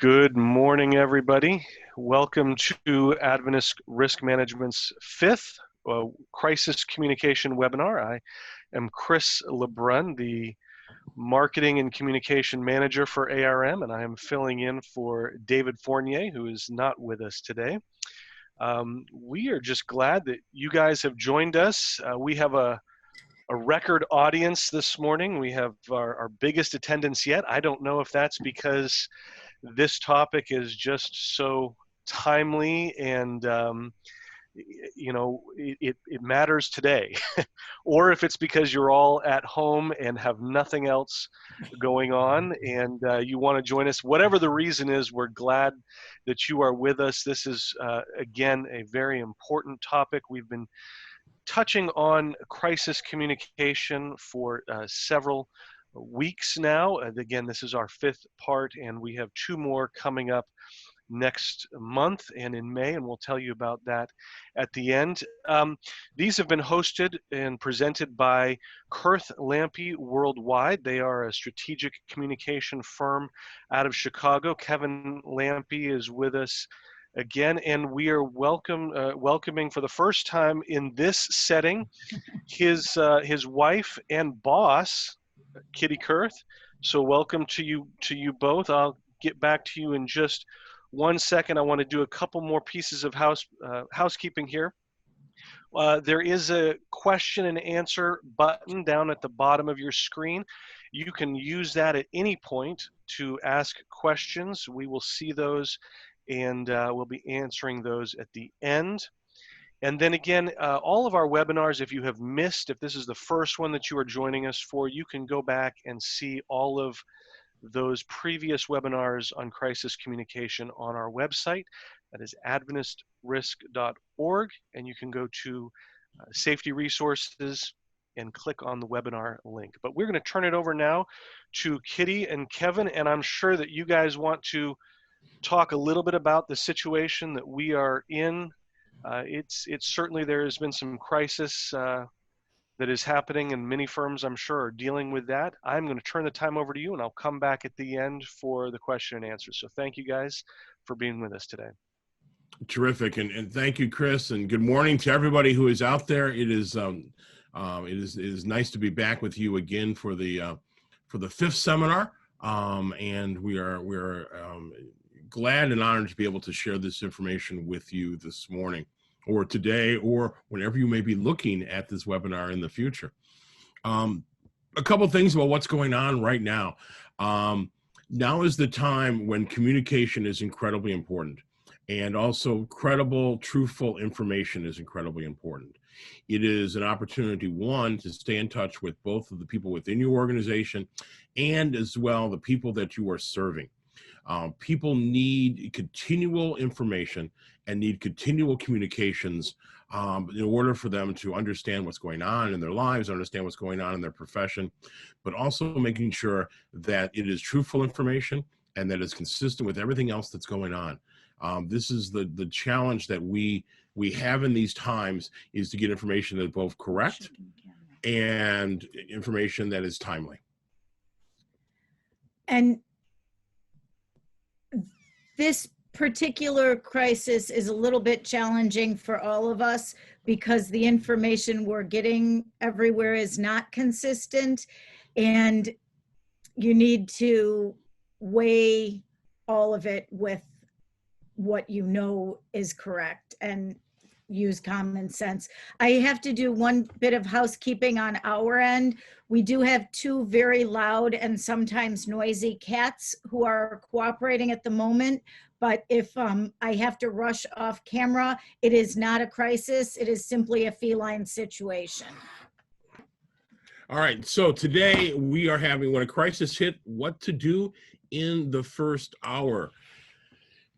Good morning, everybody. Welcome to Adventist Risk Management's fifth crisis communication webinar. I am Kurth Lampe, the Marketing and Communication Manager for ARM, and I am filling in for David Fournier, who is not with us today. We are just glad that you guys have joined us. We have a record audience this morning. We have our biggest attendance yet. I don't know if that's because this topic is just so timely and it matters today or if it's because you're all at home and have nothing else going on and you want to join us. Whatever the reason is, we're glad that you are with us. This is again a very important topic. We've been touching on crisis communication for several weeks now. Again, this is our fifth part, and we have two more coming up next month and in May, and we'll tell you about that at the end. These have been hosted and presented by Kurth Lampe Worldwide. They are a strategic communication firm out of Chicago. Kevin Lampe is with us again, and we are welcoming for the first time in this setting his wife and boss, Kitty Kurth. So welcome to you both. I'll get back to you in just 1 second. I want to do a couple more pieces of housekeeping here. There is a question and answer button down at the bottom of your screen. You can use that at any point to ask questions. We will see those and we'll be answering those at the end. And then again, all of our webinars, if you have missed, if this is the first one that you are joining us for, you can go back and see all of those previous webinars on crisis communication on our website. That is adventistrisk.org, and you can go to safety resources and click on the webinar link. But we're going to turn it over now to Kitty and Kevin, and I'm sure that you guys want to talk a little bit about the situation that we are in. It's certainly, there has been some crisis that is happening, and many firms, I'm sure, are dealing with that. I'm going to turn the time over to you, and I'll come back at the end for the question and answer. So thank you guys for being with us today. Terrific, and thank you, Chris, and good morning to everybody who is out there. It is nice to be back with you again for the fifth seminar, and we're glad and honored to be able to share this information with you this morning, or today, or whenever you may be looking at this webinar in the future. A couple things about what's going on right now. Now is the time when communication is incredibly important, and also credible, truthful information is incredibly important. It is an opportunity, one, to stay in touch with both of the people within your organization and as well the people that you are serving. People need continual information and need continual communications in order for them to understand what's going on in their lives, understand what's going on in their profession, but also making sure that it is truthful information and that it's consistent with everything else that's going on. This is the challenge that we have in these times, is to get information that is both correct and information that is timely. And this particular crisis is a little bit challenging for all of us because the information we're getting everywhere is not consistent, and you need to weigh all of it with what you know is correct and use common sense. I have to do one bit of housekeeping on our end. We do have two very loud and sometimes noisy cats who are cooperating at the moment, but if I have to rush off camera, it is not a crisis. It is simply a feline situation. All right, so today we are having, when a crisis hit, what to do in the first hour.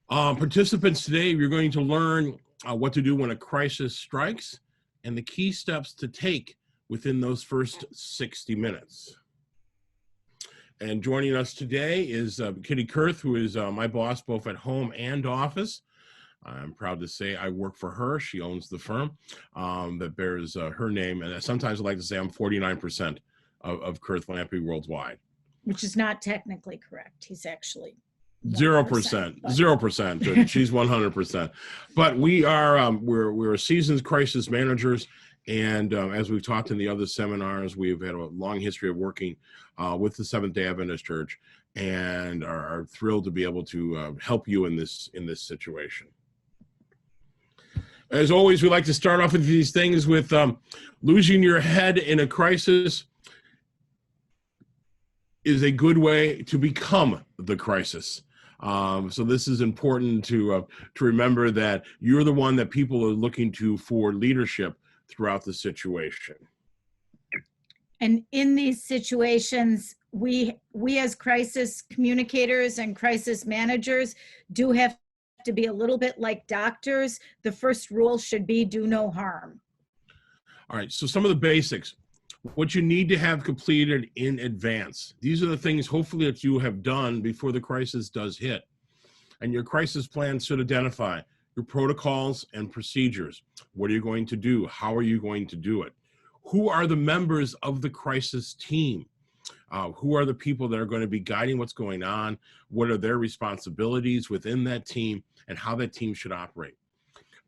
Participants today, you're going to learn what to do when a crisis strikes and the key steps to take within those first 60 minutes. And joining us today is Kitty Kurth, who is my boss both at home and office. I'm proud to say I work for her. She owns the firm that bears her name. And sometimes I like to say I'm 49% of Kurth Lampe Worldwide. Which is not technically correct. He's actually 0%, 0%. She's 100%. But we are, we're seasoned crisis managers. And as we've talked in the other seminars, we've had a long history of working with the Seventh-day Adventist Church, and are thrilled to be able to help you in this situation. As always, we like to start off with these things with losing your head in a crisis is a good way to become the crisis. So this is important to remember, that you're the one that people are looking to for leadership throughout the situation. And in these situations, we as crisis communicators and crisis managers do have to be a little bit like doctors. The first rule should be do no harm. All right, so some of the basics. What you need to have completed in advance. These are the things hopefully that you have done before the crisis does hit. And your crisis plan should identify your protocols and procedures. What are you going to do? How are you going to do it? Who are the members of the crisis team? Who are the people that are going to be guiding what's going on? What are their responsibilities within that team, and how that team should operate?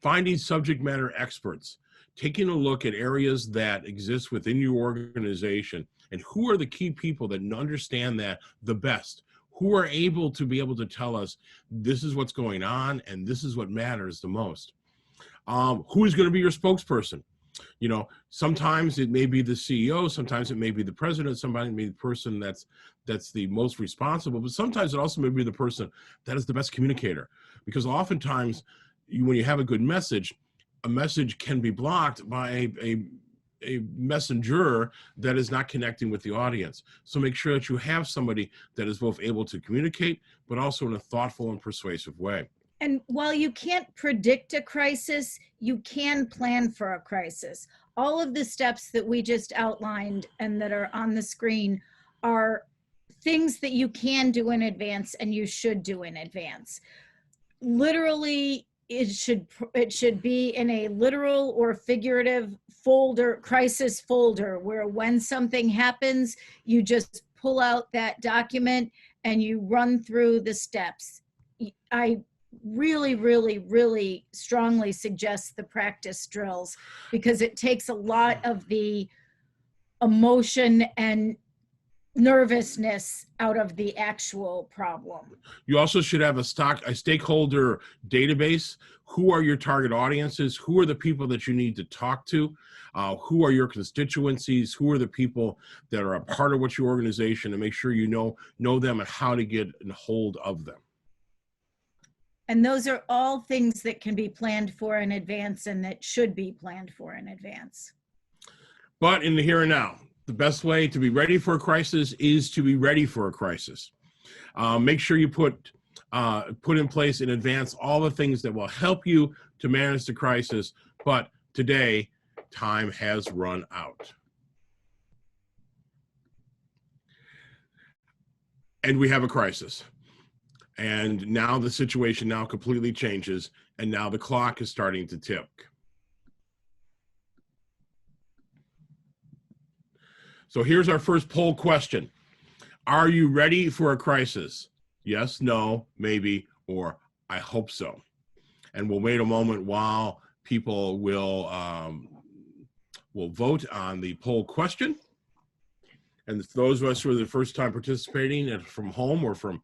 Finding subject matter experts, taking a look at areas that exist within your organization, and who are the key people that understand that the best, who are able to tell us this is what's going on and this is what matters the most. Who is going to be your spokesperson? You know, sometimes it may be the CEO, sometimes it may be the president, sometimes it may be the person that's the most responsible, but sometimes it also may be the person that is the best communicator. Because oftentimes, when you have a good message, a message can be blocked by a messenger that is not connecting with the audience. So make sure that you have somebody that is both able to communicate, but also in a thoughtful and persuasive way. And while you can't predict a crisis, you can plan for a crisis. All of the steps that we just outlined and that are on the screen are things that you can do in advance and you should do in advance. Literally, it should be in a literal or figurative folder, crisis folder, where when something happens, you just pull out that document and you run through the steps. I really, really, really strongly suggest the practice drills, because it takes a lot of the emotion and nervousness out of the actual problem. You also should have a stakeholder database. Who are your target audiences? Who are the people that you need to talk to? Who are your constituencies? Who are the people that are a part of what your organization, and make sure you know them and how to get a hold of them. And those are all things that can be planned for in advance and that should be planned for in advance. But in the here and now, the best way to be ready for a crisis is to be ready for a crisis. Make sure you put in place in advance all the things that will help you to manage the crisis. But today, time has run out. And we have a crisis. And now the situation now completely changes, and now the clock is starting to tick. So here's our first poll question. Are you ready for a crisis? Yes, no, maybe, or I hope so. And we'll wait a moment while people will vote on the poll question. And those of us who are the first time participating from home or from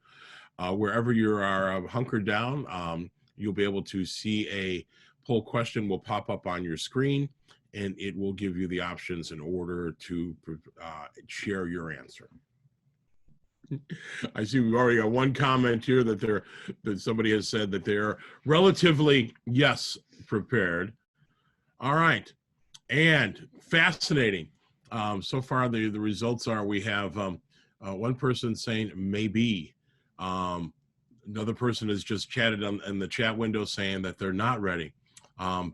wherever you are hunkered down, you'll be able to see a poll question will pop up on your screen, and it will give you the options in order to share your answer. I see we've already got one comment here that somebody has said that they're relatively prepared. All right, and fascinating. So far the results are we have one person saying maybe. Another person has just chatted in the chat window saying that they're not ready.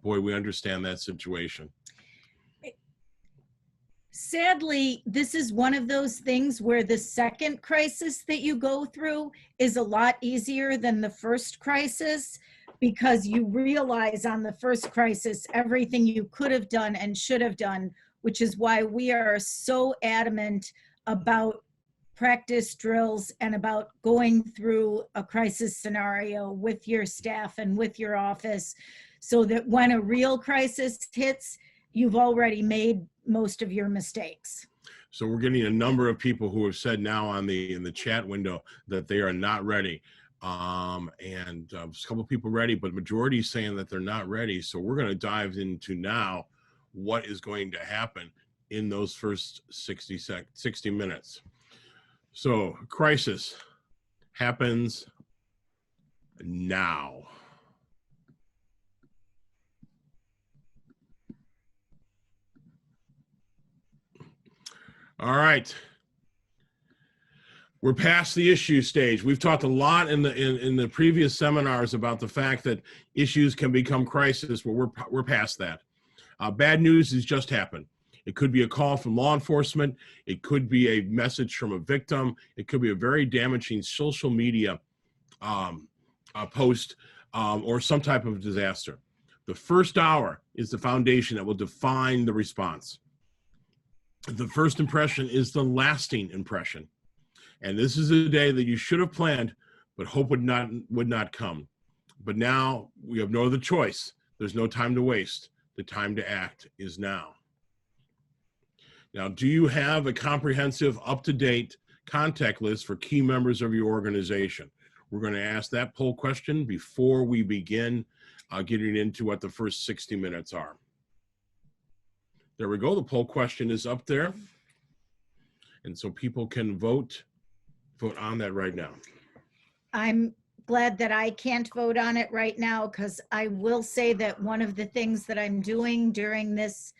Boy, we understand that situation. Sadly, this is one of those things where the second crisis that you go through is a lot easier than the first crisis, because you realize on the first crisis everything you could have done and should have done, which is why we are so adamant about practice drills and about going through a crisis scenario with your staff and with your office, so that when a real crisis hits, you've already made most of your mistakes. So we're getting a number of people who have said now in the chat window that they are not ready. And a couple of people ready, but majority is saying that they're not ready. So we're going to dive into now what is going to happen in those first 60 minutes. So crisis happens now. All right. We're past the issue stage. We've talked a lot in the previous seminars about the fact that issues can become crisis, but we're past that. Bad news has just happened. It could be a call from law enforcement. It could be a message from a victim. It could be a very damaging social media post or some type of disaster. The first hour is the foundation that will define the response. The first impression is the lasting impression. And this is a day that you should have planned, but hope would not come. But now we have no other choice. There's no time to waste. The time to act is now. Now, do you have a comprehensive, up-to-date contact list for key members of your organization? We're going to ask that poll question before we begin getting into what the first 60 minutes are. There we go. The poll question is up there. And so people can vote on that right now. I'm glad that I can't vote on it right now, because I will say that one of the things that I'm doing during this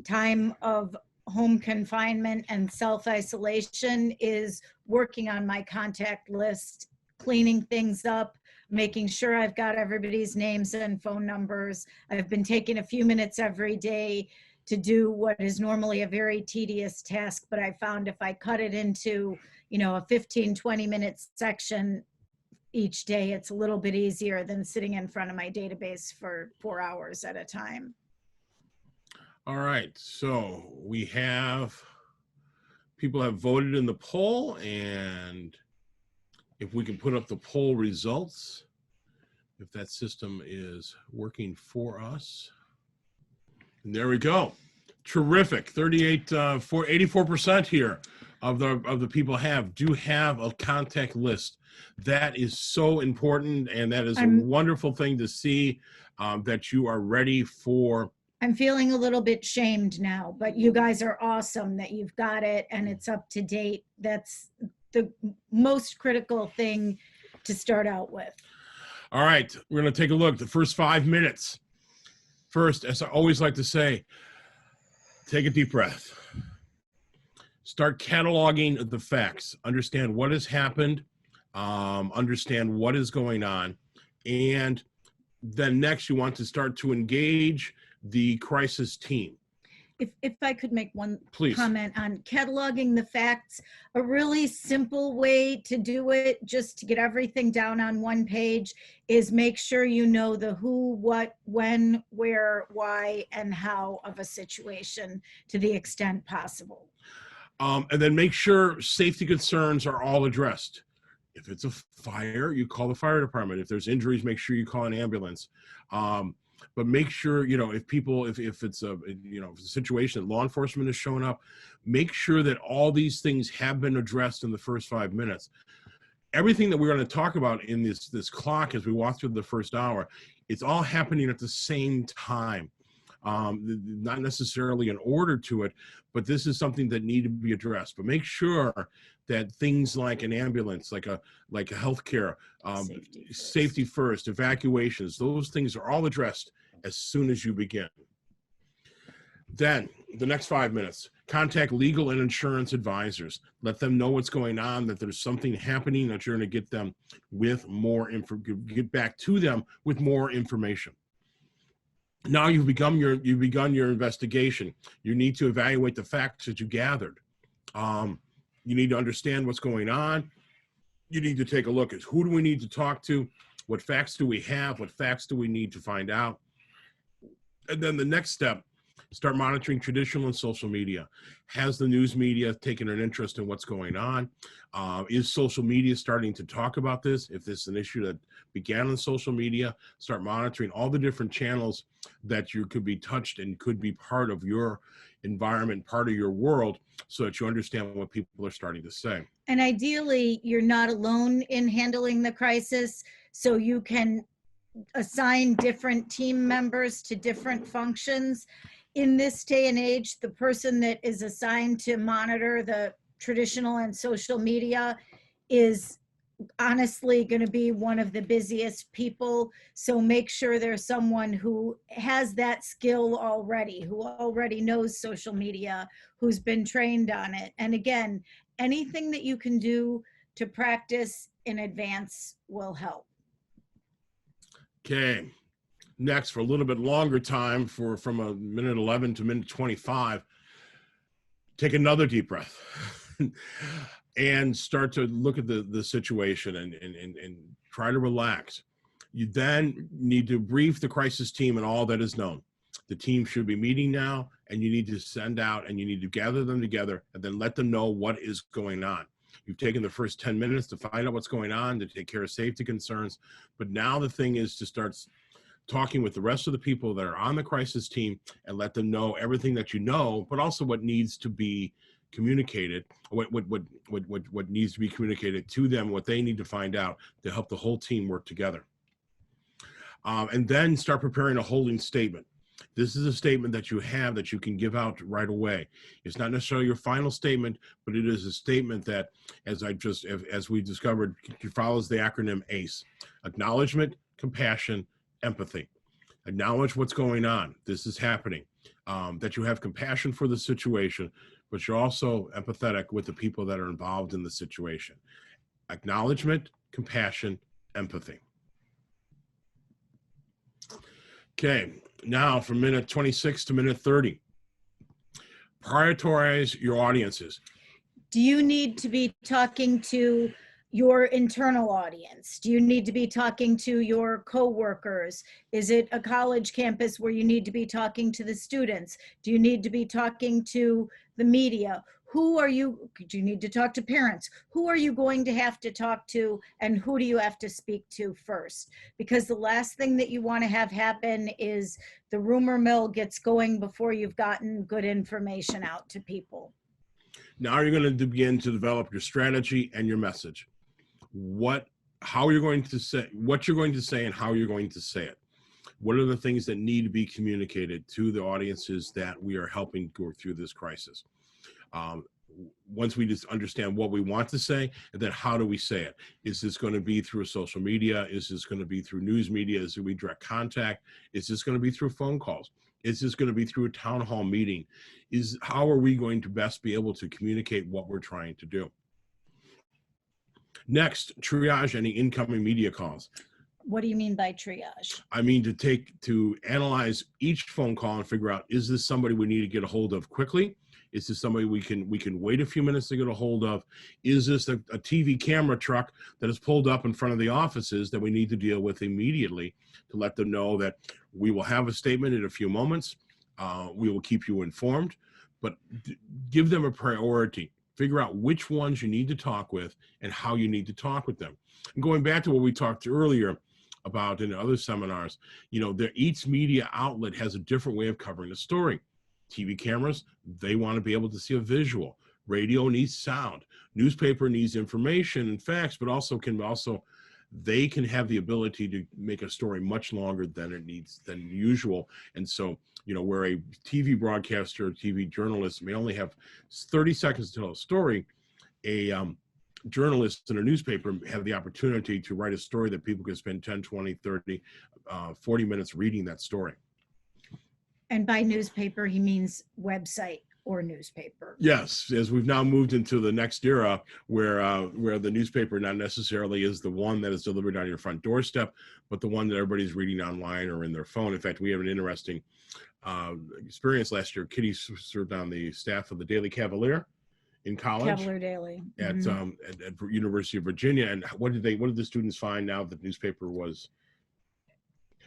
time of home confinement and self-isolation is working on my contact list, cleaning things up, making sure I've got everybody's names and phone numbers. I've been taking a few minutes every day to do what is normally a very tedious task, but I found if I cut it into, a 15-20 minute section each day, it's a little bit easier than sitting in front of my database for 4 hours at a time. All right, so people have voted in the poll, and if we can put up the poll results, if that system is working for us. And there we go. Terrific. 84% here of the people do have a contact list. That is so important, and that is a wonderful thing to see that you are ready for. I'm feeling a little bit shamed now, but you guys are awesome that you've got it and it's up to date. That's the most critical thing to start out with. All right, we're going to take a look at the first 5 minutes. First, as I always like to say, take a deep breath. Start cataloging the facts. Understand what has happened. Understand what is going on. And then next, you want to start to engage the crisis team. If I could make one Please. Comment on cataloging the facts, a really simple way to do it, just to get everything down on one page, is make sure you know the who, what, when, where, why, and how of a situation to the extent possible. And then make sure safety concerns are all addressed. If it's a fire, you call the fire department. If there's injuries, make sure you call an ambulance. But make sure, if it's a situation that law enforcement is showing up, make sure that all these things have been addressed in the first 5 minutes. Everything that we're going to talk about in this clock as we walk through the first hour, it's all happening at the same time. Not necessarily in order to it, but this is something that need to be addressed. But make sure that things like an ambulance, like a healthcare, safety first, evacuations, those things are all addressed as soon as you begin. Then the next 5 minutes, contact legal and insurance advisors. Let them know what's going on, that there's something happening, that you're going to get them with more get back to them with more information. Now you've begun your investigation. You need to evaluate the facts that you gathered. You need to understand what's going on. You need to take a look at who do we need to talk to, what facts do we have, what facts do we need to find out. And then the next step Start monitoring traditional and social media. Has the news media taken an interest in what's going on? Is social media starting to talk about this? If this is an issue that began on social media, start monitoring all the different channels that you could be touched and could be part of your environment, part of your world, so that you understand what people are starting to say. And ideally, you're not alone in handling the crisis, so you can assign different team members to different functions. In this day and age, the person that is assigned to monitor the traditional and social media is honestly going to be one of the busiest people. So make sure there's someone who has that skill already, who already knows social media, who's been trained on it. And again, anything that you can do to practice in advance will help. Okay. Next, for a little bit longer time, from a minute 11 to minute 25, take another deep breath and start to look at the situation and try to relax. You then need to brief the crisis team and all that is known. The team should be meeting now, and you need to send out and you need to gather them together and then let them know what is going on. You've taken the first 10 minutes to find out what's going on, to take care of safety concerns. But now the thing is to start talking with the rest of the people that are on the crisis team and let them know everything that you know, but also what needs to be communicated, what needs to be communicated to them, what they need to find out to help the whole team work together. And then start preparing a holding statement. This is a statement that you have that you can give out right away. It's not necessarily your final statement, but it is a statement that, as we discovered, follows the acronym ACE: acknowledgement, compassion, empathy. Acknowledge what's going on. This is happening. That you have compassion for the situation, but you're also empathetic with the people that are involved in the situation. Acknowledgement, compassion, empathy. Okay, now from minute 26 to minute 30, prioritize your audiences. Do you need to be talking to your internal audience? Do you need to be talking to your coworkers? Is it a college campus where you need to be talking to the students? Do you need to be talking to the media? Do you need to talk to parents? Who are you going to have to talk to, and who do you have to speak to first? Because the last thing that you want to have happen is the rumor mill gets going before you've gotten good information out to people. Now you're going to begin to develop your strategy and your message. What you're going to say, and how you're going to say it. What are the things that need to be communicated to the audiences that we are helping go through this crisis? Once we just understand what we want to say, and then how do we say it? Is this going to be through social media? Is this going to be through news media? Is it going to be direct contact? Is this going to be through phone calls? Is this going to be through a town hall meeting? How are we going to best be able to communicate what we're trying to do? Next, triage any incoming media calls. What do you mean by triage? I mean to analyze each phone call and figure out, is this somebody we need to get a hold of quickly? Is this somebody we can wait a few minutes to get a hold of? Is this a TV camera truck that is pulled up in front of the offices that we need to deal with immediately to let them know that we will have a statement in a few moments? We will keep you informed, but give them a priority. Figure out which ones you need to talk with and how you need to talk with them. And going back to what we talked earlier about in other seminars, each media outlet has a different way of covering the story. TV cameras, they want to be able to see a visual. Radio needs sound. Newspaper needs information and facts, but they can have the ability to make a story much longer than usual. And so, where a TV broadcaster, TV journalist may only have 30 seconds to tell a story, a journalist in a newspaper have the opportunity to write a story that people can spend 10, 20, 30, 40 minutes reading that story. And by newspaper, he means website or newspaper. Yes, as we've now moved into the next era where the newspaper not necessarily is the one that is delivered on your front doorstep, but the one that everybody's reading online or in their phone. In fact, we have an interesting experience last year. Kitty served on the staff of the Daily Cavalier in college. Cavalier Daily. At University of Virginia. And what did the students find now that the newspaper was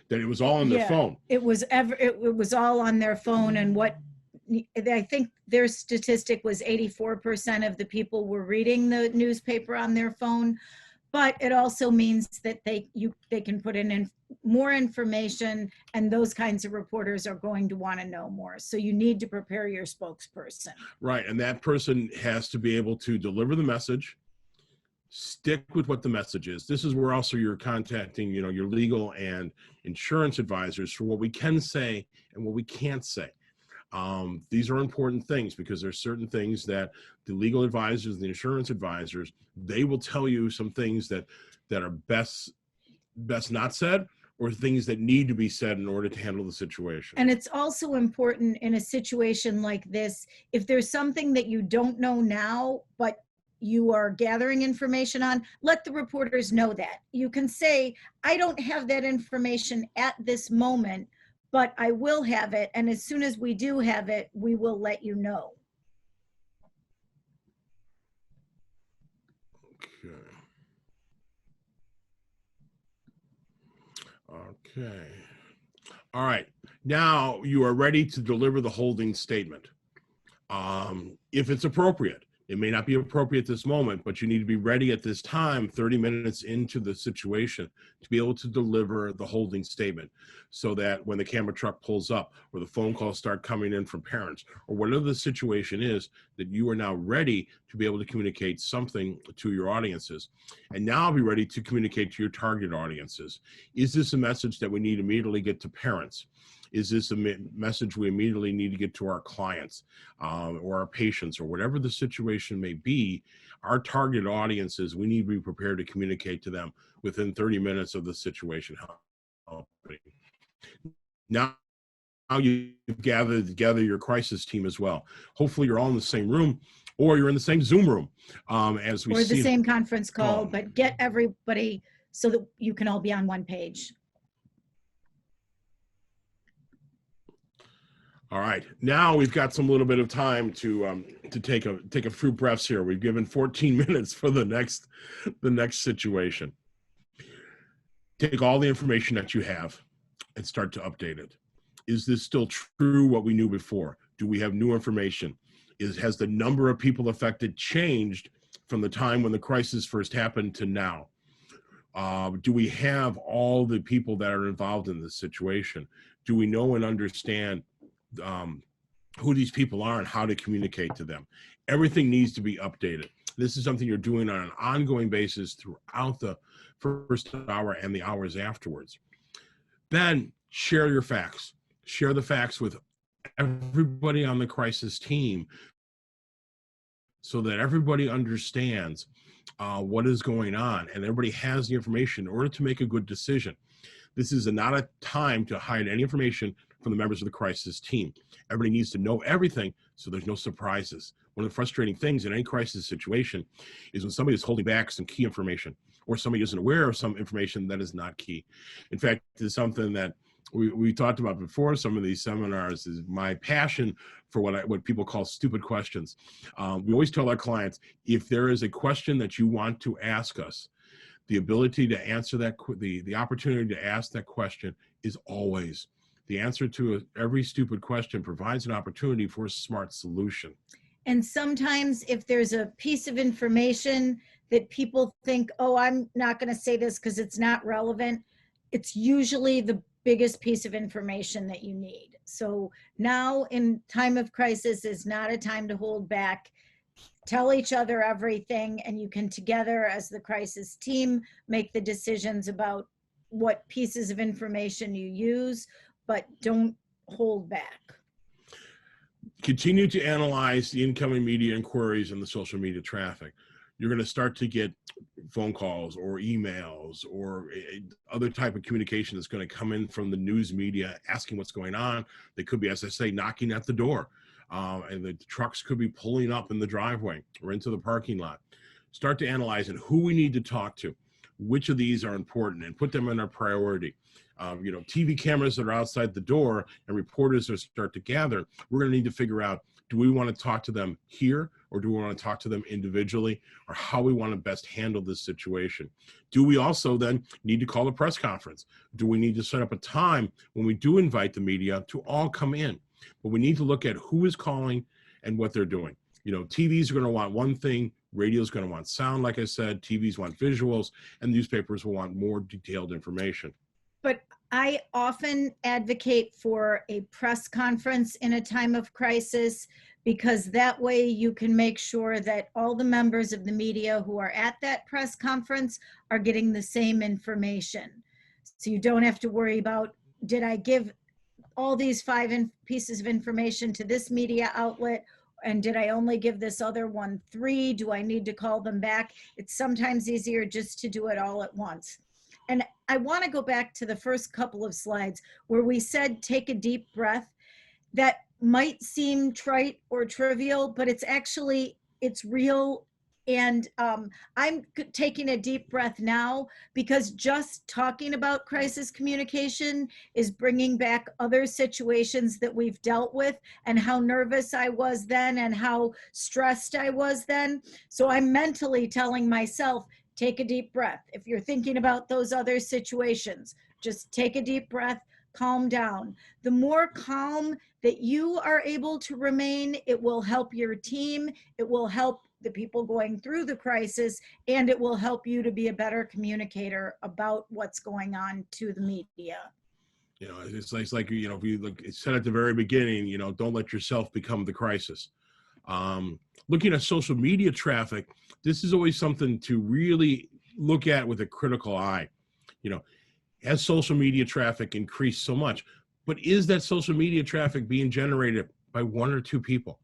that it was all on their phone. It was all on their phone. And what I think their statistic was 84% of the people were reading the newspaper on their phone. But it also means that they can put in more information, and those kinds of reporters are going to want to know more. So you need to prepare your spokesperson. Right, and that person has to be able to deliver the message, stick with what the message is. This is where also you're contacting, your legal and insurance advisors for what we can say and what we can't say. These are important things because there's certain things that the legal advisors, the insurance advisors, they will tell you some things that are best not said, or things that need to be said in order to handle the situation. And it's also important in a situation like this, if there's something that you don't know now, but you are gathering information on, let the reporters know that. You can say, I don't have that information at this moment, but I will have it. And as soon as we do have it, we will let you know. Okay. All right. Now you are ready to deliver the holding statement. If it's appropriate. It may not be appropriate at this moment, but you need to be ready at this time, 30 minutes into the situation, to be able to deliver the holding statement so that when the camera truck pulls up or the phone calls start coming in from parents or whatever the situation is, that you are now ready to be able to communicate something to your audiences. And now be ready to communicate to your target audiences. Is this a message that we need to immediately get to parents? Is this a message we immediately need to get to our clients or our patients or whatever the situation may be? Our target audiences, we need to be prepared to communicate to them within 30 minutes of the situation. Now you gather together your crisis team as well. Hopefully you're all in the same room or you're in the same Zoom room as we see. Or the same conference call, but get everybody so that you can all be on one page. All right, now we've got some little bit of time to take a few breaths here. We've given 14 minutes for the next situation. Take all the information that you have and start to update it. Is this still true what we knew before? Do we have new information? Has the number of people affected changed from the time when the crisis first happened to now? Do we have all the people that are involved in this situation? Do we know and understand who these people are and how to communicate to them? Everything needs to be updated. This is something you're doing on an ongoing basis throughout the first hour and the hours afterwards. Then share your facts. Share the facts with everybody on the crisis team so that everybody understands what is going on and everybody has the information in order to make a good decision. This is not a time to hide any information from the members of the crisis team. Everybody needs to know everything so there's no surprises. One of the frustrating things in any crisis situation is when somebody is holding back some key information or somebody isn't aware of some information that is not key. In fact, it's something that we talked about before some of these seminars is my passion for what people call stupid questions. We always tell our clients, if there is a question that you want to ask us, the ability to answer that, the opportunity to ask that question is always. The answer to every stupid question provides an opportunity for a smart solution. And sometimes if there's a piece of information that people think, oh, I'm not going to say this because it's not relevant, it's usually the biggest piece of information that you need. So now in time of crisis is not a time to hold back. Tell each other everything, and you can together as the crisis team make the decisions about what pieces of information you use, but don't hold back. Continue to analyze the incoming media inquiries and the social media traffic. You're going to start to get phone calls or emails or other type of communication that's going to come in from the news media asking what's going on. They could be, as I say, knocking at the door. And the trucks could be pulling up in the driveway or into the parking lot. Start to analyze who we need to talk to, which of these are important, and put them in our priority. TV cameras that are outside the door and reporters that start to gather, we're going to need to figure out, do we want to talk to them here or do we want to talk to them individually, or how we want to best handle this situation? Do we also then need to call a press conference? Do we need to set up a time when we do invite the media to all come in? But we need to look at who is calling and what they're doing. You know, TVs are going to want one thing, radio is going to want sound, like I said, TVs want visuals, and newspapers will want more detailed information. But I often advocate for a press conference in a time of crisis, because that way you can make sure that all the members of the media who are at that press conference are getting the same information. So you don't have to worry about, did I give all these pieces of information to this media outlet, and did I only give this other one 3? Do I need to call them back? It's sometimes easier just to do it all at once. And I want to go back to the first couple of slides where we said, take a deep breath. That might seem trite or trivial, but it's real. And I'm taking a deep breath now, because just talking about crisis communication is bringing back other situations that we've dealt with, and how nervous I was then and how stressed I was then. So I'm mentally telling myself, take a deep breath. If you're thinking about those other situations, just take a deep breath, calm down. The more calm that you are able to remain, it will help your team, it will help the people going through the crisis, and it will help you to be a better communicator about what's going on to the media. You know, it's like, you know, if you look, it said at the very beginning, you know, don't let yourself become the crisis. Looking at social media traffic, this is always something to really look at with a critical eye. You know, has social media traffic increased so much, but is that social media traffic being generated by 1 or 2 people,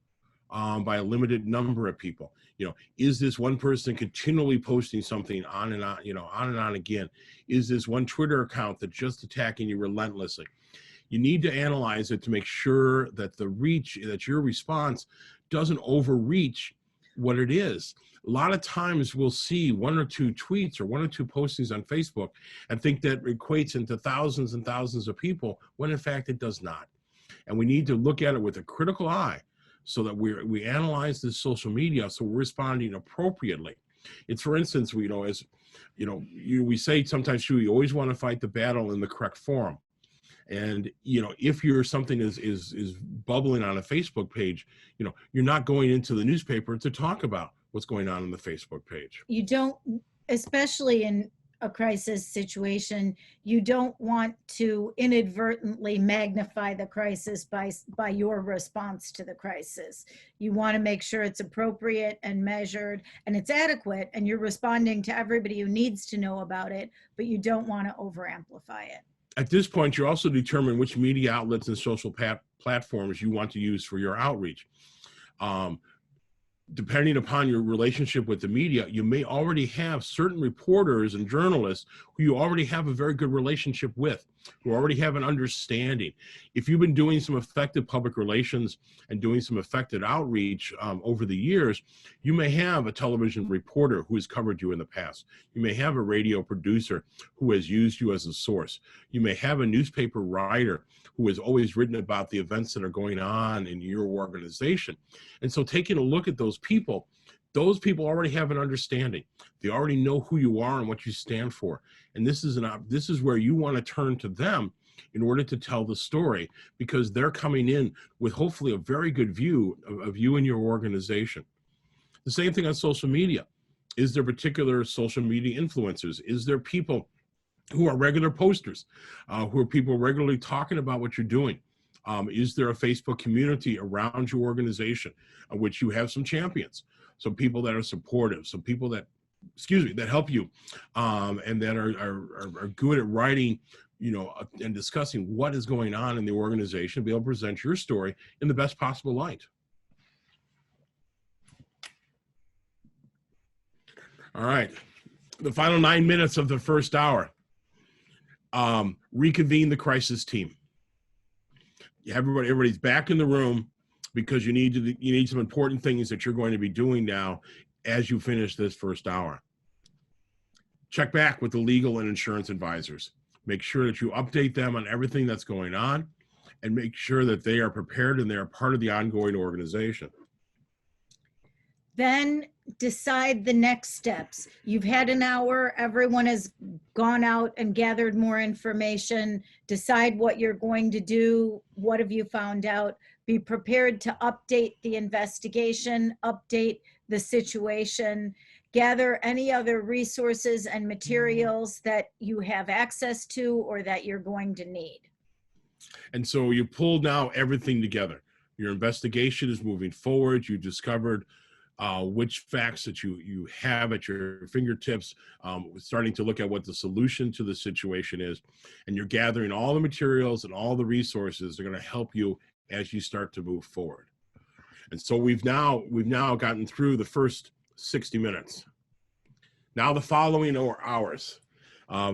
by a limited number of people? You know, is this one person continually posting something on and on, you know, on and on again? Is this one Twitter account that's just attacking you relentlessly? You need to analyze it to make sure that that your response doesn't overreach what it is. A lot of times we'll see 1 or 2 tweets or 1 or 2 postings on Facebook and think that equates into thousands and thousands of people, when in fact it does not. And we need to look at it with a critical eye so that we analyze this social media so we're responding appropriately. It's, for instance, we, you know, as you know, we say sometimes you always want to fight the battle in the correct forum. And, you know, if something is bubbling on a Facebook page, you know, you're not going into the newspaper to talk about what's going on the Facebook page. You don't, especially in a crisis situation, you don't want to inadvertently magnify the crisis by your response to the crisis. You want to make sure it's appropriate and measured and it's adequate, and you're responding to everybody who needs to know about it, but you don't want to over amplify it. At this point, you also determine which media outlets and social platforms you want to use for your outreach. Depending upon your relationship with the media, you may already have certain reporters and journalists who you already have a very good relationship with, who already have an understanding. If you've been doing some effective public relations and doing some effective outreach over the years, you may have a television reporter who has covered you in the past. You may have a radio producer who has used you as a source. You may have a newspaper writer who has always written about the events that are going on in your organization. And so taking a look at those people already have an understanding. They already know who you are and what you stand for. And this is where you want to turn to them in order to tell the story, because they're coming in with hopefully a very good view of you and your organization. The same thing on social media. Is there particular social media influencers? Is there people who are regular posters, who are people regularly talking about what you're doing? Is there a Facebook community around your organization of which you have some champions, some people that are supportive, some people that, that help you, and that are good at writing, you know, and discussing what is going on in the organization, be able to present your story in the best possible light. All right, the final 9 minutes of the first hour. Reconvene the crisis team. Everybody's back in the room, because you need some important things that you're going to be doing now as you finish this first hour. Check back with the legal and insurance advisors. Make sure that you update them on everything that's going on, and make sure that they are prepared and they are part of the ongoing organization. Then decide the next steps. You've had an hour, everyone has gone out and gathered more information. Decide what you're going to do. What have you found out? Be prepared to update the investigation, update the situation, gather any other resources and materials that you have access to or that you're going to need. And so you pull now everything together. Your investigation is moving forward. You discovered which facts that you have at your fingertips, starting to look at what the solution to the situation is, and you're gathering all the materials and all the resources that are going to help you as you start to move forward. And so we've now gotten through the first 60 minutes. Now the following hours.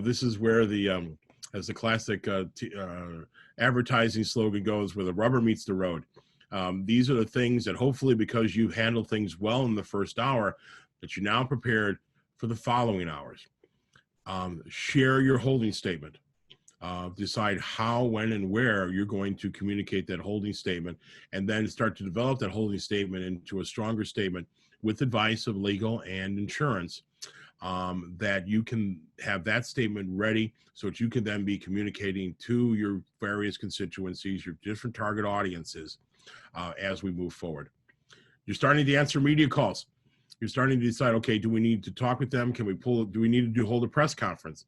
This is where the as the classic advertising slogan goes, where the rubber meets the road. These are the things that hopefully, because you handle things well in the first hour, that you're now prepared for the following hours. Share your holding statement. Decide how, when, and where you're going to communicate that holding statement, and then start to develop that holding statement into a stronger statement with advice of legal and insurance, that you can have that statement ready so that you can then be communicating to your various constituencies, your different target audiences, as we move forward. You're starting to answer media calls. You're starting to decide, okay, do we need to talk with them? Can we do we need to hold a press conference?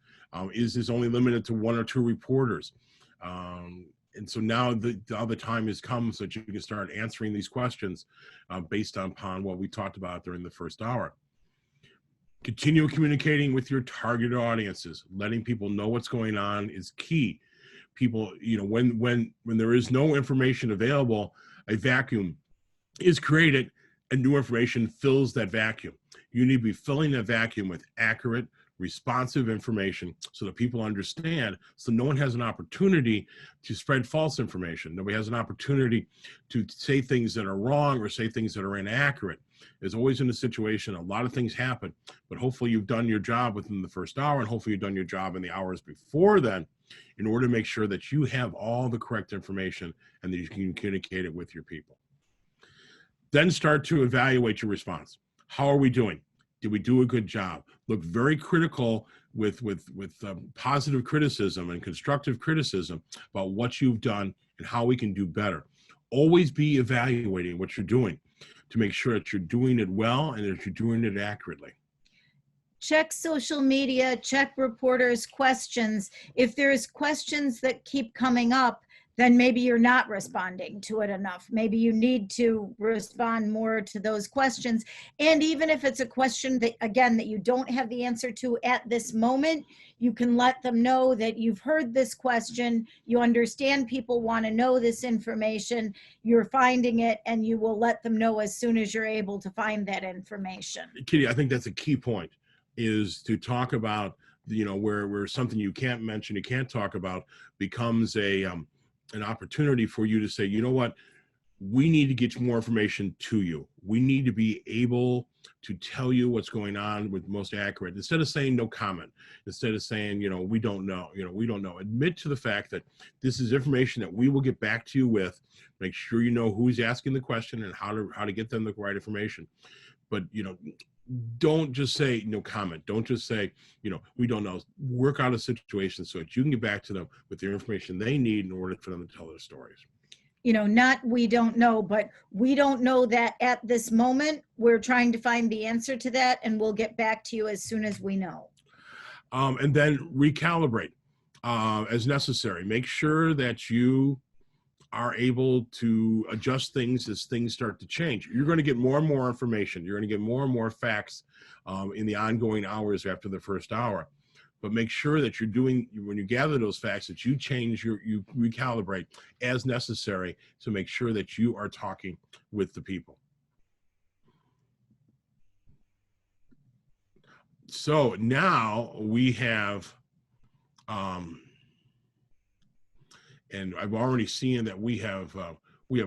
Is this only limited to 1 or 2 reporters? And so now the time has come so that you can start answering these questions based upon what we talked about during the first hour. Continue communicating with your targeted audiences. Letting people know what's going on is key. People, when there is no information available, a vacuum is created and new information fills that vacuum. You need to be filling that vacuum with accurate, responsive information so that people understand, so no one has an opportunity to spread false information. Nobody has an opportunity to say things that are wrong or say things that are inaccurate. There's always in a situation, a lot of things happen, but hopefully you've done your job within the first hour, and hopefully you've done your job in the hours before then, in order to make sure that you have all the correct information and that you can communicate it with your people. Then start to evaluate your response. How are we doing? Did we do a good job? Look very critical with positive criticism and constructive criticism about what you've done and how we can do better. Always be evaluating what you're doing to make sure that you're doing it well and that you're doing it accurately. Check social media, check reporters' questions. If there's questions that keep coming up, then maybe you're not responding to it enough. Maybe you need to respond more to those questions. And even if it's a question that, again, that you don't have the answer to at this moment, you can let them know that you've heard this question, you understand people want to know this information, you're finding it, and you will let them know as soon as you're able to find that information. Kitty, I think that's a key point, is to talk about, where something you can't mention, you can't talk about, becomes an opportunity for you to say, you know what, we need to get more information to you. We need to be able to tell you what's going on with most accurate. Instead of saying no comment, instead of saying, we don't know, we don't know. Admit to the fact that this is information that we will get back to you with. Make sure you know who's asking the question and how to get them the right information. But, don't just say no comment. Don't just say, we don't know. Work out a situation so that you can get back to them with the information they need in order for them to tell their stories. Not we don't know, but we don't know that at this moment. We're trying to find the answer to that, and we'll get back to you as soon as we know. And then recalibrate as necessary. Make sure that you are able to adjust things as things start to change. You're going to get more and more information. You're going to get more and more facts in the ongoing hours after the first hour. But make sure that you're doing, when you gather those facts, that you change, you recalibrate as necessary to make sure that you are talking with the people. So now we have, and I've already seen that we have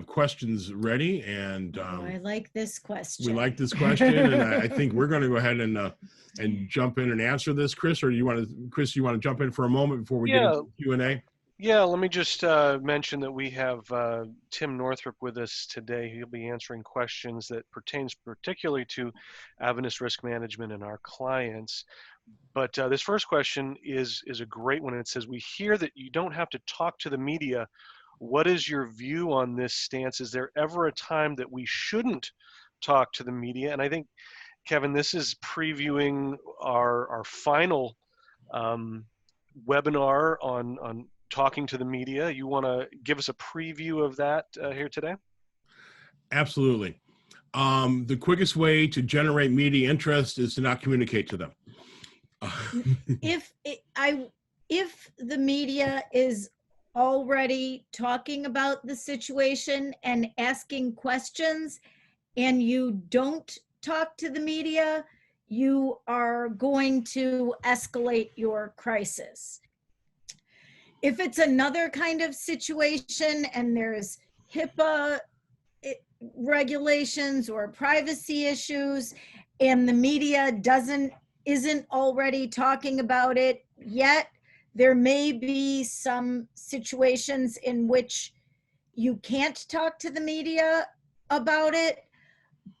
questions ready, and I like this question. We like this question, and I think we're going to go ahead and jump in and answer this, Chris. Or you want to jump in for a moment before we get into Q&A? Yeah, let me just mention that we have Tim Northrup with us today. He'll be answering questions that pertains particularly to Adventist Risk Management and our clients. But this first question is a great one. It says, we hear that you don't have to talk to the media. What is your view on this stance? Is there ever a time that we shouldn't talk to the media? And I think, Kevin, this is previewing our final webinar on talking to the media. You want to give us a preview of that here today? Absolutely. The quickest way to generate media interest is to not communicate to them. If the media is already talking about the situation and asking questions, and you don't talk to the media, you are going to escalate your crisis. If it's another kind of situation and there's HIPAA regulations or privacy issues, and the media isn't already talking about it yet, there may be some situations in which you can't talk to the media about it.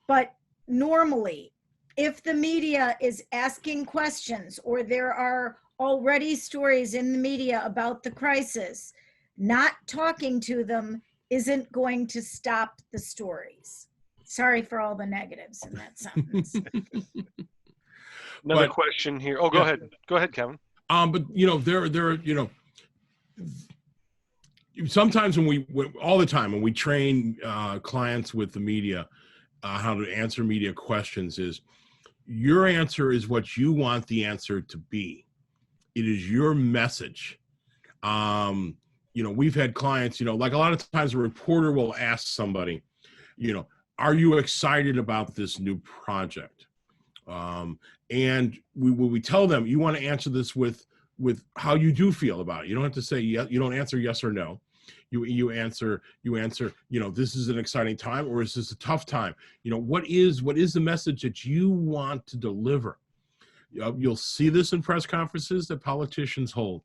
But normally, if the media is asking questions or there are already stories in the media about the crisis, not talking to them isn't going to stop the stories. Sorry for all the negatives in that sentence. Another question here. Oh, go ahead. Go ahead, Kevin. But sometimes all the time when we train clients with the media, how to answer media questions, is your answer is what you want the answer to be. It is your message. We've had clients, like a lot of times a reporter will ask somebody, are you excited about this new project? And we tell them, you want to answer this with how you do feel about it. You don't have to say yes. You don't answer yes or no. You answer, this is an exciting time, or is this a tough time? What is the message that you want to deliver? You'll see this in press conferences that politicians hold.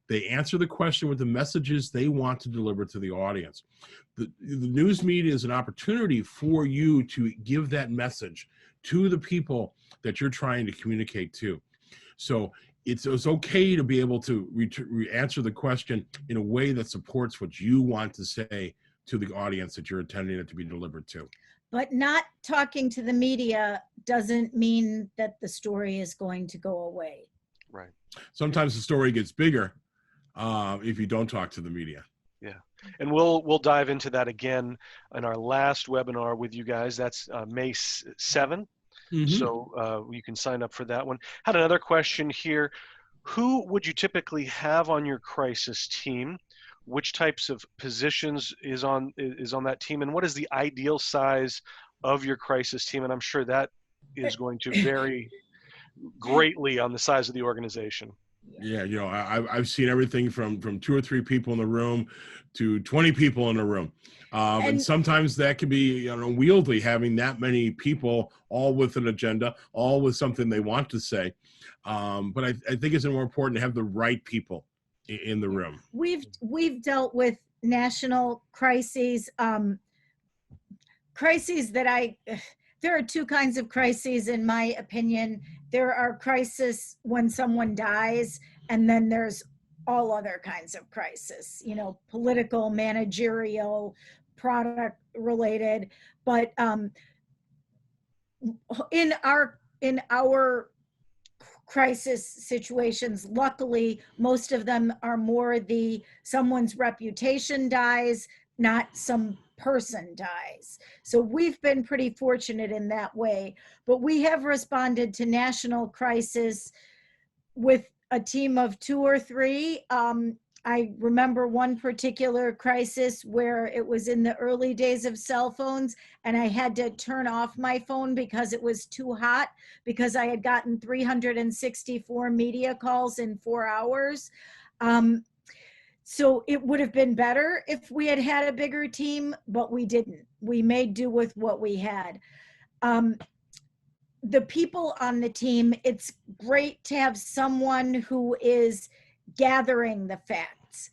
They answer the question with the messages they want to deliver to the audience. The news media is an opportunity for you to give that message to the people that you're trying to communicate to. So it's okay to be able to answer the question in a way that supports what you want to say to the audience that you're intending it to be delivered to. But not talking to the media doesn't mean that the story is going to go away. Right. Sometimes the story gets bigger if you don't talk to the media. Yeah, and we'll dive into that again in our last webinar with you guys. That's May 7. Mm-hmm. So you can sign up for that one. Had another question here. Who would you typically have on your crisis team? Which types of positions is on that team, and what is the ideal size of your crisis team? And I'm sure that is going to vary greatly on the size of the organization. Yeah, I've seen everything from 2 or 3 people in the room to 20 people in the room. And sometimes that can be unwieldy, having that many people all with an agenda, all with something they want to say. But I think it's more important to have the right people in the room. We've dealt with national crises, crises that there are 2 kinds of crises in my opinion. There are crises when someone dies, and then there's all other kinds of crisis, political, managerial, product related. But in our crisis situations, luckily, most of them are more someone's reputation dies, not some person dies. So we've been pretty fortunate in that way. But we have responded to national crisis with a team of 2 or 3. I remember one particular crisis where it was in the early days of cell phones, and I had to turn off my phone because it was too hot, because I had gotten 364 media calls in 4 hours. So it would have been better if we had had a bigger team, but we didn't. We made do with what we had. The people on the team, it's great to have someone who is gathering the facts.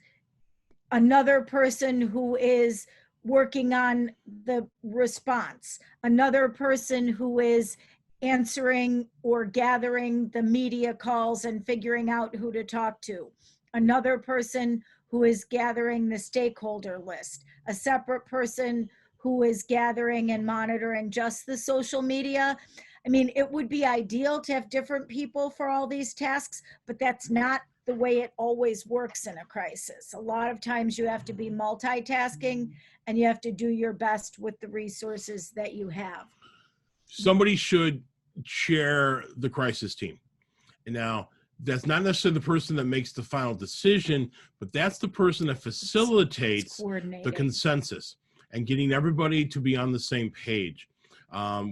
another person who is working on the response, another person who is answering or gathering the media calls and figuring out who to talk to, another person who is gathering the stakeholder list, a separate person who is gathering and monitoring just the social media. I mean, it would be ideal to have different people for all these tasks, but that's not the way it always works in a crisis. A lot of times you have to be multitasking and you have to do your best with the resources that you have. Somebody should chair the crisis team. And now, that's not necessarily the person that makes the final decision, but that's the person that facilitates the consensus and getting everybody to be on the same page,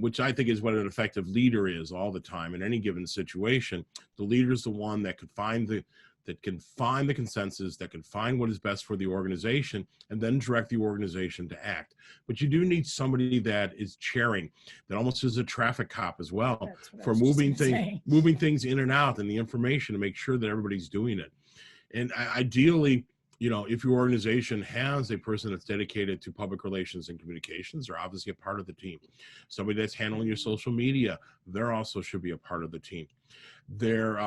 which I think is what an effective leader is all the time in any given situation. The leader is the one that can find the consensus, that can find what is best for the organization, and then direct the organization to act. But you do need somebody that is chairing, that almost is a traffic cop as well, for moving things in and out and the information to make sure that everybody's doing it. And ideally, you know, if your organization has a person that's dedicated to public relations and communications, they're obviously a part of the team. Somebody that's handling your social media, they're also should be a part of the team. They're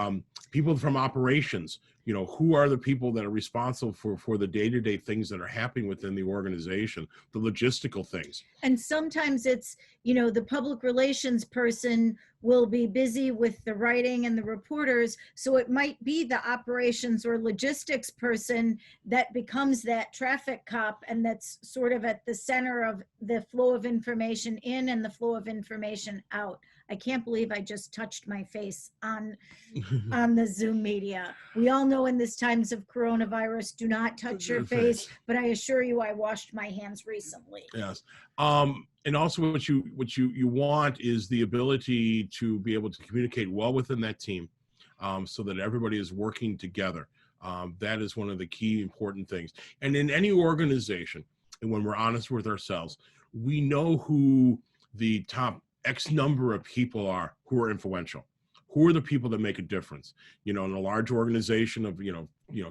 people from operations, you know, who are the people that are responsible for the day-to-day things that are happening within the organization, the logistical things. And sometimes it's, you know, the public relations person will be busy with the writing and the reporters, so it might be the operations or logistics person that becomes that traffic cop, and that's sort of at the center of the flow of information in and the flow of information out. I can't believe I just touched my face on the Zoom media. We all know in this times of coronavirus, do not touch your face, but I assure you I washed my hands recently. Yes. And also what you want is the ability to be able to communicate well within that team, so that everybody is working together. That is one of the key important things. And in any organization, and when we're honest with ourselves, we know who the top X number of people are who are influential. Who are the people that make a difference? You know, in a large organization of,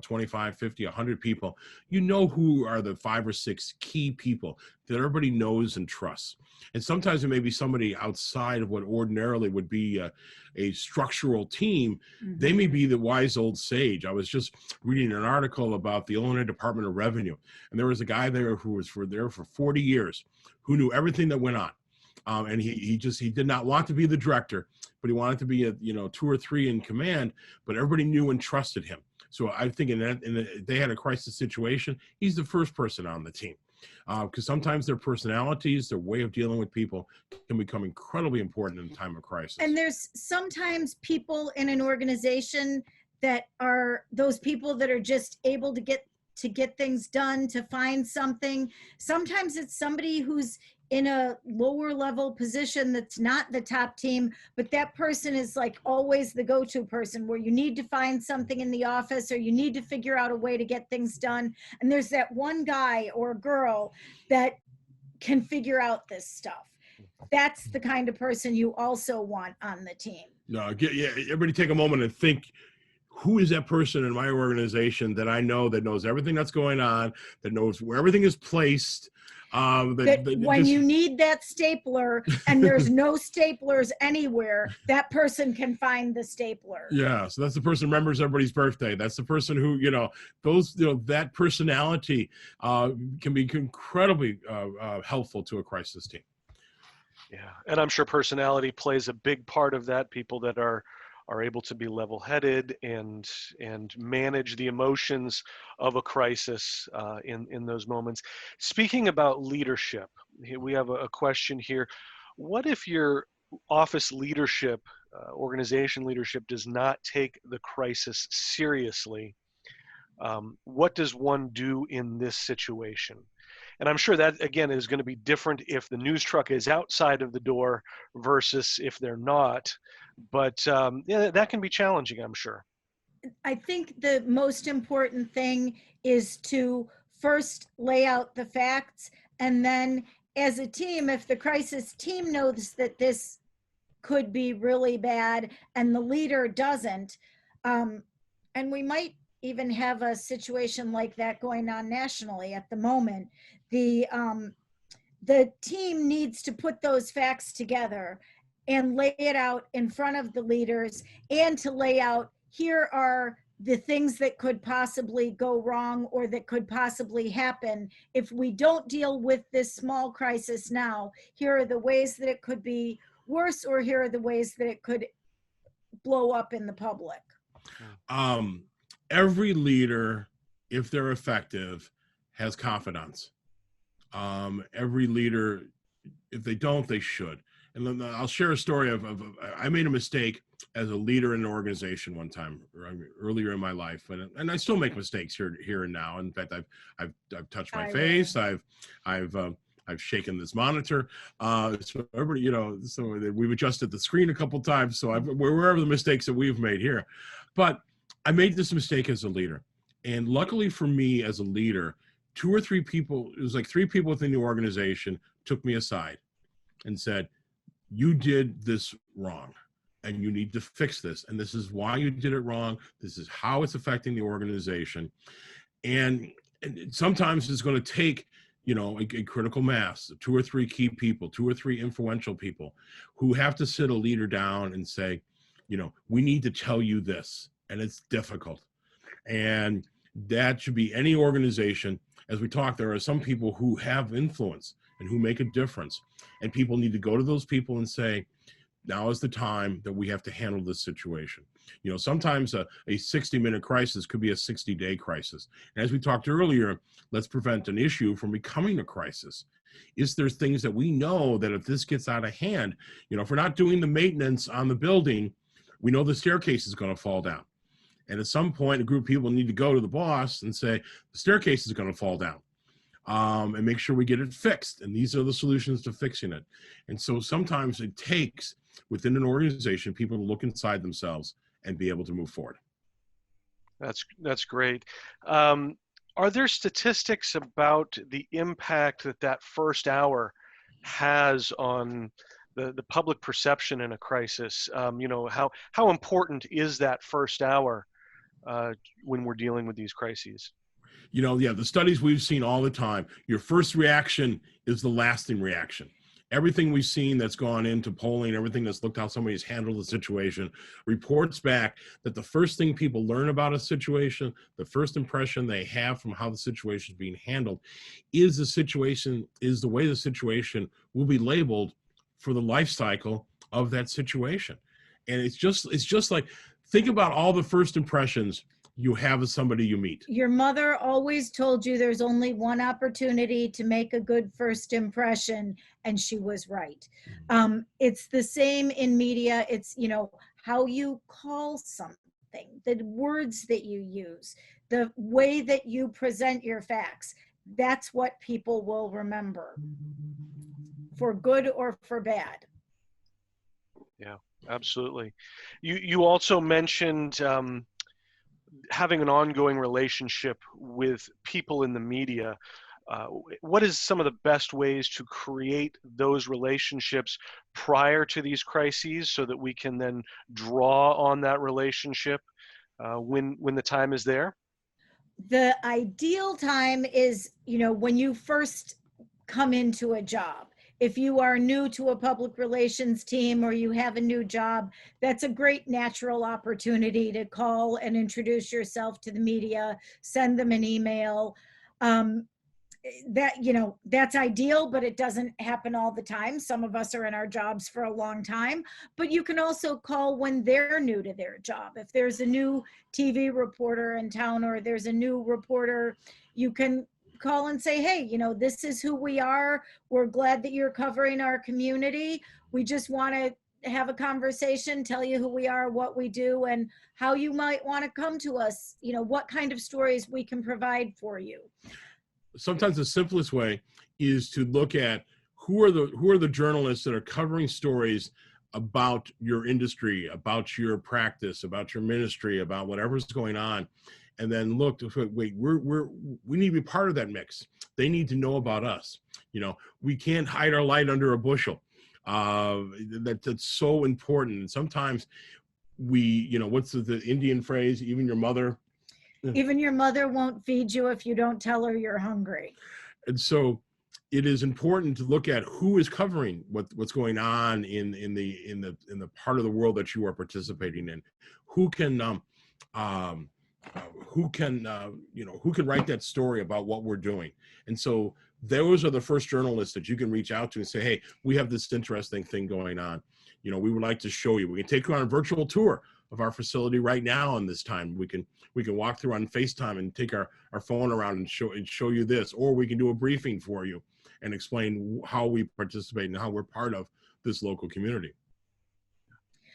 25, 50, 100 people, you know who are the 5 or 6 key people that everybody knows and trusts. And sometimes it may be somebody outside of what ordinarily would be a structural team. Mm-hmm. They may be the wise old sage. I was just reading an article about the Illinois Department of Revenue, and there was a guy there who was there for 40 years who knew everything that went on. And he did not want to be the director, but he wanted to be a 2 or 3 in command, but everybody knew and trusted him. So I think if they had a crisis situation, he's the first person on the team, because sometimes their personalities, their way of dealing with people can become incredibly important in a time of crisis. And there's sometimes people in an organization that are those people that are just able to get things done, to find something. Sometimes it's somebody who's in a lower level position that's not the top team, but that person is like always the go-to person where you need to find something in the office or you need to figure out a way to get things done. And there's that one guy or girl that can figure out this stuff. That's the kind of person you also want on the team. No, everybody take a moment and think, who is that person in my organization that I know that knows everything that's going on, that knows where everything is placed? When you need that stapler and there's no staplers anywhere, that person can find the stapler. Yeah, so that's the person who remembers everybody's birthday. That's the person who, that personality can be incredibly helpful to a crisis team. Yeah, and I'm sure personality plays a big part of that. People that are able to be level-headed and manage the emotions of a crisis in those moments. Speaking about leadership, we have a question here. What if your office leadership, organization leadership, does not take the crisis seriously? What does one do in this situation? And I'm sure that, again, is going to be different if the news truck is outside of the door versus if they're not. But that can be challenging, I'm sure. I think the most important thing is to first lay out the facts. And then as a team, if the crisis team knows that this could be really bad and the leader doesn't, and we might even have a situation like that going on nationally at the moment. The team needs to put those facts together and lay it out in front of the leaders, and to lay out, here are the things that could possibly go wrong or that could possibly happen if we don't deal with this small crisis now. Here are the ways that it could be worse, or here are the ways that it could blow up in the public. Every leader, if they're effective, has confidants. Every leader, if they don't, they should. And then I'll share a story of I made a mistake as a leader in an organization one time earlier in my life, and I still make mistakes here and now. In fact, I've touched my face. I've shaken this monitor. So everybody, so we've adjusted the screen a couple times. So we're aware of the mistakes that we've made here, but I made this mistake as a leader, and luckily for me as a leader, 2 or 3 people, it was like 3 people within the organization, took me aside and said, you did this wrong and you need to fix this. And this is why you did it wrong. This is how it's affecting the organization. And sometimes it's going to take, a critical mass, 2 or 3 key people, 2 or 3 influential people who have to sit a leader down and say, we need to tell you this. And it's difficult. And that should be any organization. As we talk, there are some people who have influence and who make a difference. And people need to go to those people and say, now is the time that we have to handle this situation. Sometimes a 60-minute crisis could be a 60-day crisis. And as we talked earlier, let's prevent an issue from becoming a crisis. Is there things that we know that if this gets out of hand, if we're not doing the maintenance on the building, we know the staircase is going to fall down. And at some point, a group of people need to go to the boss and say, the staircase is going to fall down, and make sure we get it fixed. And these are the solutions to fixing it. And so sometimes it takes, within an organization, people to look inside themselves and be able to move forward. That's great. Are there statistics about the impact that first hour has on the public perception in a crisis? How important is that first hour when we're dealing with these crises? The studies we've seen all the time, your first reaction is the lasting reaction. Everything we've seen that's gone into polling, everything that's looked how somebody's handled the situation, reports back that the first thing people learn about a situation, the first impression they have from how the situation is being handled, is the way the situation will be labeled for the life cycle of that situation. And it's just like, think about all the first impressions you have of somebody you meet. Your mother always told you there's only one opportunity to make a good first impression, and she was right. It's the same in media. It's, how you call something, the words that you use, the way that you present your facts. That's what people will remember, for good or for bad. Yeah, absolutely. You also mentioned having an ongoing relationship with people in the media. What is some of the best ways to create those relationships prior to these crises so that we can then draw on that relationship when the time is there? The ideal time is, when you first come into a job. If you are new to a public relations team or you have a new job, that's a great natural opportunity to call and introduce yourself to the media, send them an email. That's ideal, but it doesn't happen all the time. Some of us are in our jobs for a long time, but you can also call when they're new to their job. If there's a new TV reporter in town or there's a new reporter, you can call and say, hey, this is who we are. We're glad that you're covering our community. We just want to have a conversation, tell you who we are, what we do, and how you might want to come to us, what kind of stories we can provide for you. Sometimes the simplest way is to look at who are the journalists that are covering stories about your industry, about your practice, about your ministry, about whatever's going on. And then look, wait, we need to be part of that mix. They need to know about us. We can't hide our light under a bushel. That's so important. And sometimes we, what's the Indian phrase? Even your mother Yeah. Even your mother won't feed you if you don't tell her you're hungry. And so it is important to look at who is covering what's going on in the part of the world that you are participating in. Who can um, who can who can write that story about what we're doing. And so those are the first journalists that you can reach out to and say, hey, we have this interesting thing going on. We would like to show you. We can take you on a virtual tour of our facility right now. In this time, we can walk through on FaceTime and take our phone around and show you this, or we can do a briefing for you and explain how we participate and how we're part of this local community.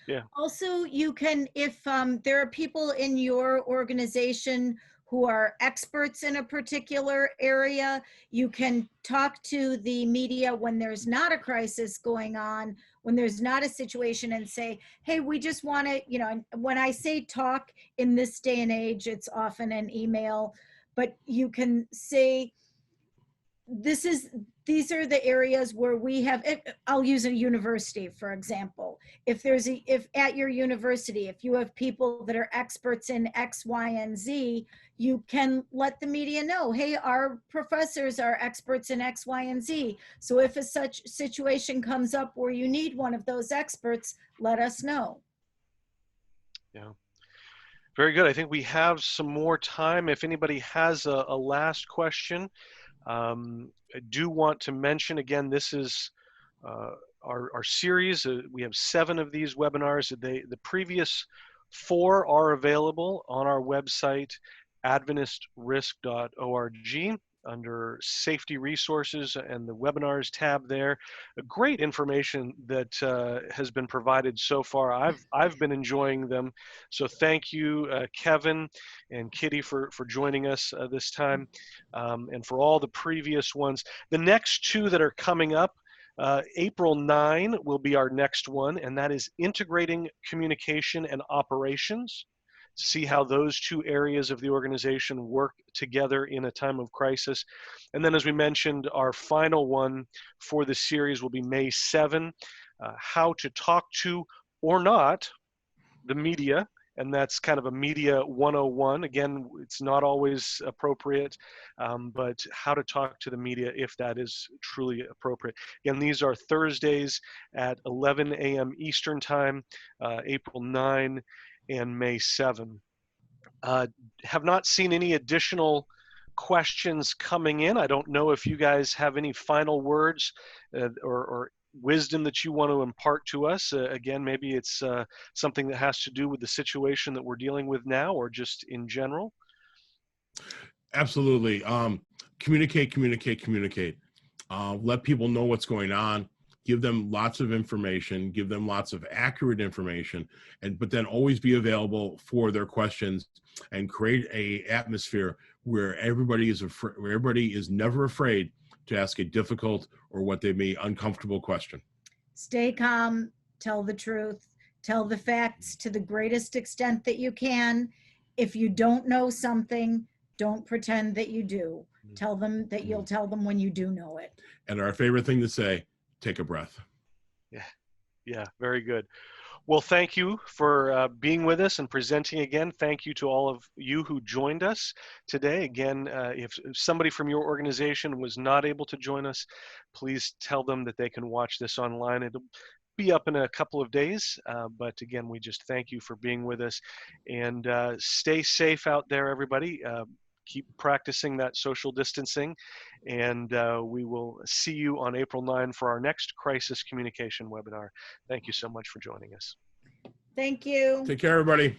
Yeah. Also, you can, if there are people in your organization who are experts in a particular area, you can talk to the media when there's not a crisis going on, when there's not a situation, and say, hey, we just want to, and when I say talk in this day and age, it's often an email, but you can say, these are the areas where we have, I'll use a university, for example. If at your university, if you have people that are experts in X, Y, and Z, you can let the media know, hey, our professors are experts in X, Y, and Z. So if such situation comes up where you need one of those experts, let us know. Yeah. Very good. I think we have some more time. If anybody has a last question, I do want to mention again, this is our series. We have 7 of these webinars. The previous 4 are available on our website, adventistrisk.org, under safety resources and the webinars tab there. Great information that has been provided so far. I've been enjoying them. So thank you, Kevin and Kitty, for joining us this time, and for all the previous ones. The next 2 that are coming up, April 9 will be our next one, and that is integrating communication and operations. See how those 2 areas of the organization work together in a time of crisis. And then, as we mentioned, our final one for the series will be May 7, how to talk to or not the media. And that's kind of a media 101. Again, it's not always appropriate, but how to talk to the media if that is truly appropriate. Again, these are Thursdays at 11 a.m. Eastern Time, April 9 and May 7. Have not seen any additional questions coming in. I don't know if you guys have any final words or wisdom that you want to impart to us. Again, maybe it's something that has to do with the situation that we're dealing with now, or just in general. Absolutely. Communicate. Let people know what's going on. Give them lots of information. Give them lots of accurate information, but then always be available for their questions, and create a atmosphere where everybody is never afraid to ask a difficult or what they may uncomfortable question. Stay calm, tell the truth, tell the facts to the greatest extent that you can. If you don't know something, don't pretend that you do. Tell them that you'll tell them when you do know it. And our favorite thing to say, take a breath. Yeah, very good. Well, thank you for being with us and presenting again. Thank you to all of you who joined us today. Again, if somebody from your organization was not able to join us, please tell them that they can watch this online. It'll be up in a couple of days, but again, we just thank you for being with us, and stay safe out there, everybody. Keep practicing that social distancing, and we will see you on April 9 for our next crisis communication webinar. Thank you so much for joining us. Thank you. Take care, everybody.